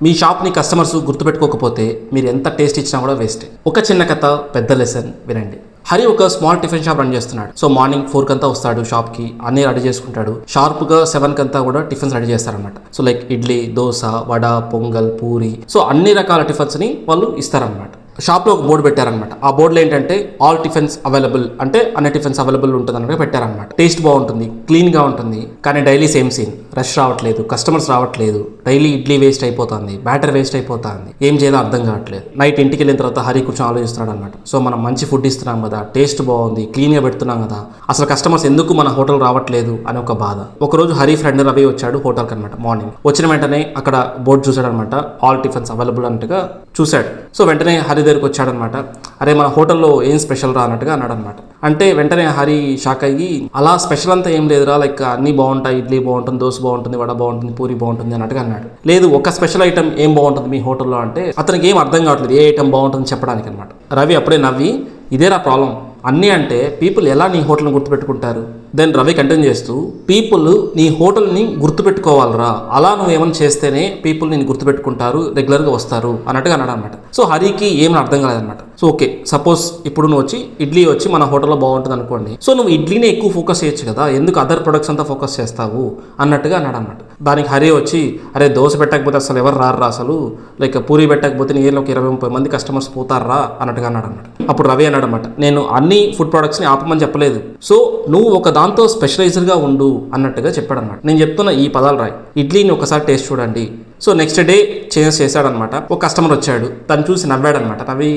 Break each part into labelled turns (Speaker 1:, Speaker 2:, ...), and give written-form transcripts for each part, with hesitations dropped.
Speaker 1: మీ షాప్ని కస్టమర్స్ గుర్తుపెట్టుకోకపోతే మీరు ఎంత టేస్ట్ ఇచ్చినా కూడా వేస్టే. ఒక చిన్న కథ పెద్ద లెసన్ వినండి. హరి ఒక స్మాల్ టిఫిన్ షాప్ రన్ చేస్తున్నాడు. సో మార్నింగ్ 4 కంతా వస్తాడు షాప్కి, అన్నీ రెడీ చేసుకుంటాడు. షార్ప్గా 7 కంతా కూడా టిఫిన్స్ రెడీ చేస్తారనమాట. So like idli, dosa, vada, pongal, puri, so అన్ని రకాల టిఫిన్స్ని వాళ్ళు ఇస్తారనమాట. షాప్లో ఒక బోర్డు పెట్టారనమాట. ఆ బోర్డులో ఏంటంటే ఆల్ టిఫిన్స్ అవైలబుల్, అంటే అన్ని టిఫిన్స్ అవైలబుల్ ఉంటుంది అన్నట్టు పెట్టారనమాట. టేస్ట్ బాగుంటుంది, క్లీన్గా ఉంటుంది. కానీ డైలీ సేమ్ సీన్, రష్ రావట్లేదు, కస్టమర్స్ రావట్లేదు, డైలీ ఇడ్లీ వేస్ట్ అయిపోతుంది, బ్యాటర్ వేస్ట్ అయిపోతుంది, ఏం చేయాలో అర్థం కావట్లేదు. నైట్ ఇంటికి వెళ్ళిన తర్వాత హరి కూర్చొని ఆలోచిస్తున్నాడు అనమాట. సో మనం మంచి ఫుడ్ ఇస్తున్నాం కదా, టేస్ట్ బాగుంది, క్లీన్గా పెడుతున్నాం కదా, అసలు కస్టమర్స్ ఎందుకు మన హోటల్ రావట్లేదు అని ఒక బాధ. ఒకరోజు హరి ఫ్రెండ్ రవి వచ్చాడు హోటల్కి అనమాట. మార్నింగ్ వచ్చిన వెంటనే అక్కడ బోర్డు చూసాడు అనమాట, ఆల్ టిఫిన్స్ అవైలబుల్ అన్నట్టుగా చూశాడు. సో వెంటనే హరి దగ్గరికి వచ్చాడనమాట. అరే మన హోటల్లో ఏం స్పెషల్ రా అన్నట్టుగా అన్నాడు అనమాట. అంటే వెంటనే హరి షాక్ అయ్యి, అలా స్పెషల్ అంతా ఏం లేదురా, లైక్ అన్నీ బాగుంటాయి, ఇడ్లీ బాగుంటుంది, దోశ బాగుంటుంది, వడ బాగుంటుంది, పూరి బాగుంటుంది అన్నట్టుగా అన్నాడు. లేదు ఒక స్పెషల్ ఐటమ్ ఏం బాగుంటుంది మీ హోటల్లో అంటే అతనికి ఏం అర్థం కావట్లేదు ఏ ఐటమ్ బాగుంటుంది చెప్పడానికి అనమాట. రవి అప్పుడే నవ్వి, ఇదేరా ప్రాబ్లం, అన్నీ అంటే పీపుల్ ఎలా నీ హోటల్ని గుర్తుపెట్టుకుంటారు. దెన్ రవి కంటిన్యూ చేస్తూ, పీపుల్ నీ హోటల్ని గుర్తుపెట్టుకోవాలరా, అలా నువ్వు ఏమైనా చేస్తేనే పీపుల్ నేను గుర్తుపెట్టుకుంటారు, రెగ్యులర్గా వస్తారు అన్నట్టుగా అన్నాడు అనమాట. సో హరికి ఏమని అర్థం కాలేదన్నమాట. సో ఓకే, సపోజ్ ఇప్పుడు నువ్వు వచ్చి ఇడ్లీ వచ్చి మన హోటల్లో బాగుంటుంది అనుకోండి. సో నువ్వు ఇడ్లీనే ఎక్కువ ఫోకస్ చేయొచ్చు కదా, ఎందుకు అదర్ ప్రొడక్ట్స్ అంతా ఫోకస్ చేస్తావు అన్నట్టుగా అన్నాడు అనమాట. దానికి హరి వచ్చి, అరే దోశ పెట్టకపోతే అసలు ఎవరు రారా, అసలు లైక్ పూరి పెట్టకపోతే నీ ఏళ్ళకి 20-30 మంది కస్టమర్స్ పోతారా అన్నట్టుగా అన్నాడు అనమాట. అప్పుడు రవి అన్నాడు అనమాట, నేను అన్ని ఫుడ్ ప్రొడక్ట్స్ని ఆపమని చెప్పలేదు, సో నువ్వు ఒక దాంతో స్పెషలైజ్డ్గా ఉండు అన్నట్టుగా చెప్పాడు అనమాట. నేను చెప్తున్న ఈ పదాలు రాయి, ఇడ్లీని ఒకసారి టేస్ట్ చూడండి. సో నెక్స్ట్ డే చేంజ్ చేశాడనమాట. ఒక కస్టమర్ వచ్చాడు, తను చూసి నవ్వాడనమాట. నవ్వి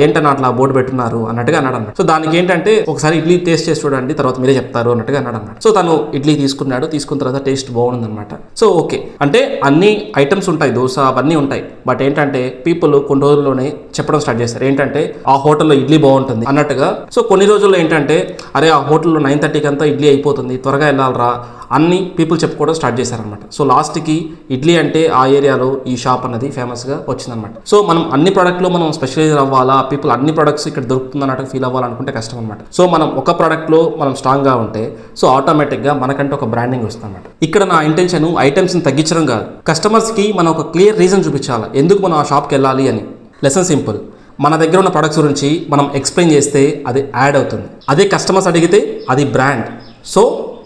Speaker 1: ఏంటన్నా అట్లా బోర్డు పెట్టున్నారు అన్నట్టుగా అన్నాడు అనమాట. సో దానికి ఏంటంటే ఒకసారి ఇడ్లీ టేస్ట్ చేసి చూడండి, తర్వాత మీరే చెప్తారు అన్నట్టుగా అన్నాడు అనమాట. సో తను ఇడ్లీ తీసుకున్నాడు, తీసుకున్న తర్వాత టేస్ట్ బాగుందన్నమాట. సో ఓకే, అంటే అన్ని ఐటమ్స్ ఉంటాయి, దోశ అవన్నీ ఉంటాయి, బట్ ఏంటంటే పీపుల్ కొన్ని రోజుల్లోనే చెప్పడం స్టార్ట్ చేస్తారు ఏంటంటే ఆ హోటల్లో ఇడ్లీ బాగుంటుంది అన్నట్టుగా. సో కొన్ని రోజుల్లో ఏంటంటే అరే ఆ హోటల్లో 9:30కి అంతా ఇడ్లీ అయిపోతుంది, త్వరగా వెళ్ళాలరా అన్ని పీపుల్ చెప్పుకోవడం స్టార్ట్ చేశారనమాట. సో లాస్ట్కి ఇడ్లీ అంటే ఆ ఏరియాలో ఈ షాప్ అనేది ఫేమస్గా వచ్చిందనమాట. సో మనం అన్ని ప్రోడక్ట్లో మనం స్పెషలైజ్ అవ్వాలా, పీపుల్ అన్ని ప్రొడక్ట్స్ ఇక్కడ దొరుకుతుంది అన్నట్టు ఫీల్ అవ్వాలనుకుంటే కష్టం అనమాట. సో మనం ఒక ప్రోడక్ట్లో మనం స్ట్రాంగ్గా ఉంటే సో ఆటోమేటిక్గా మనకంటే ఒక బ్రాండింగ్ వస్తుంది అనమాట. ఇక్కడ నా ఇంటెన్షన్ ఐటమ్స్ని తగ్గించడం కాదు, కస్టమర్స్కి మనం ఒక క్లియర్ రీజన్ చూపించాలి ఎందుకు మనం ఆ షాప్కి వెళ్ళాలి అని. లెసన్ సింపుల్, మన దగ్గర ఉన్న ప్రొడక్ట్స్ గురించి మనం ఎక్స్ప్లెయిన్ చేస్తే అది యాడ్ అవుతుంది, అదే కస్టమర్స్ అడిగితే అది బ్రాండ్. సో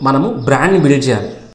Speaker 1: మనము బ్రాండ్ని బిల్డ్ చేయాలి.